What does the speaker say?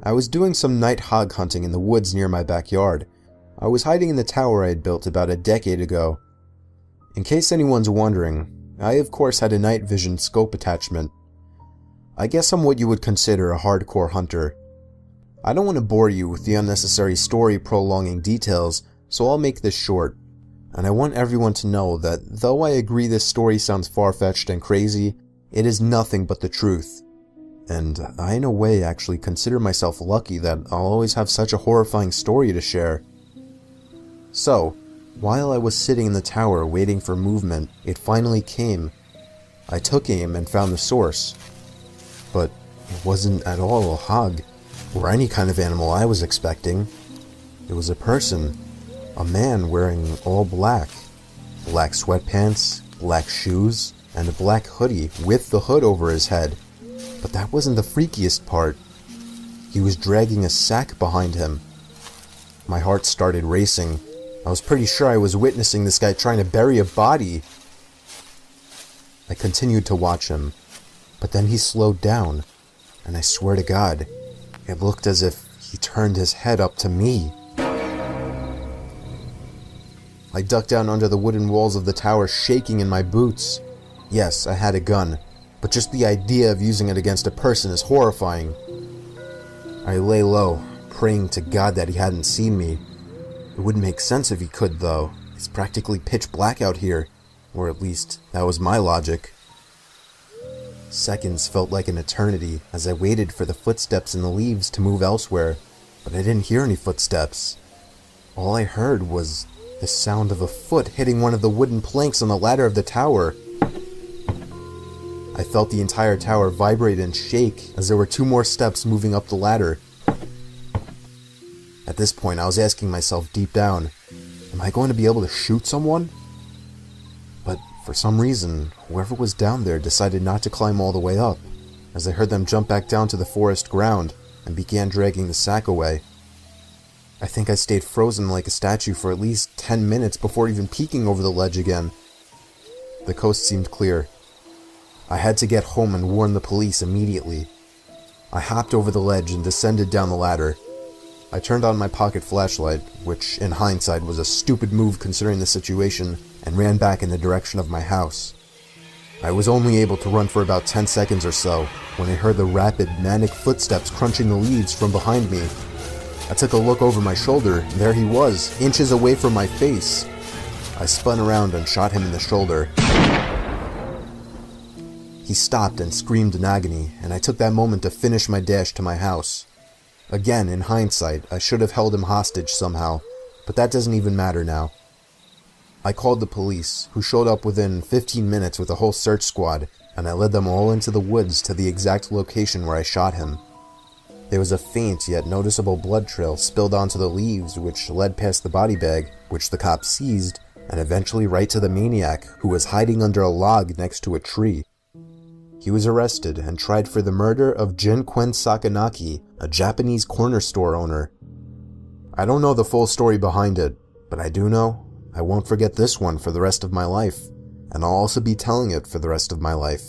I was doing some night hog hunting in the woods near my backyard. I was hiding in the tower I had built about a decade ago. In case anyone's wondering, I of course had a night vision scope attachment. I guess I'm what you would consider a hardcore hunter. I don't want to bore you with the unnecessary story prolonging details, so I'll make this short. And I want everyone to know that though I agree this story sounds far-fetched and crazy, it is nothing but the truth. And I in a way actually consider myself lucky that I'll always have such a horrifying story to share. So, while I was sitting in the tower waiting for movement, it finally came. I took aim and found the source. But it wasn't at all a hog, or any kind of animal I was expecting. It was a person. A man wearing all black. Black sweatpants, black shoes, and a black hoodie with the hood over his head. But that wasn't the freakiest part. He was dragging a sack behind him. My heart started racing. I was pretty sure I was witnessing this guy trying to bury a body. I continued to watch him, but then he slowed down, and I swear to God, it looked as if he turned his head up to me. I ducked down under the wooden walls of the tower, shaking in my boots. Yes, I had a gun, but just the idea of using it against a person is horrifying. I lay low, praying to God that he hadn't seen me. It wouldn't make sense if he could, though. It's practically pitch black out here, or at least that was my logic. Seconds felt like an eternity as I waited for the footsteps in the leaves to move elsewhere, but I didn't hear any footsteps. All I heard was the sound of a foot hitting one of the wooden planks on the ladder of the tower. I felt the entire tower vibrate and shake as there were 2 more steps moving up the ladder. At this point, I was asking myself deep down, am I going to be able to shoot someone? But for some reason, whoever was down there decided not to climb all the way up, as I heard them jump back down to the forest ground and began dragging the sack away. I think I stayed frozen like a statue for at least 10 minutes before even peeking over the ledge again. The coast seemed clear. I had to get home and warn the police immediately. I hopped over the ledge and descended down the ladder. I turned on my pocket flashlight, which in hindsight was a stupid move considering the situation, and ran back in the direction of my house. I was only able to run for about 10 seconds or so when I heard the rapid, manic footsteps crunching the leaves from behind me. I took a look over my shoulder, and there he was, inches away from my face. I spun around and shot him in the shoulder. He stopped and screamed in agony, and I took that moment to finish my dash to my house. Again, in hindsight, I should have held him hostage somehow, but that doesn't even matter now. I called the police, who showed up within 15 minutes with a whole search squad, and I led them all into the woods to the exact location where I shot him. There was a faint yet noticeable blood trail spilled onto the leaves which led past the body bag, which the cops seized, and eventually right to the maniac, who was hiding under a log next to a tree. He was arrested and tried for the murder of Jin-Quen Sakanaki, a Japanese corner store owner. I don't know the full story behind it, but I do know I won't forget this one for the rest of my life, and I'll also be telling it for the rest of my life.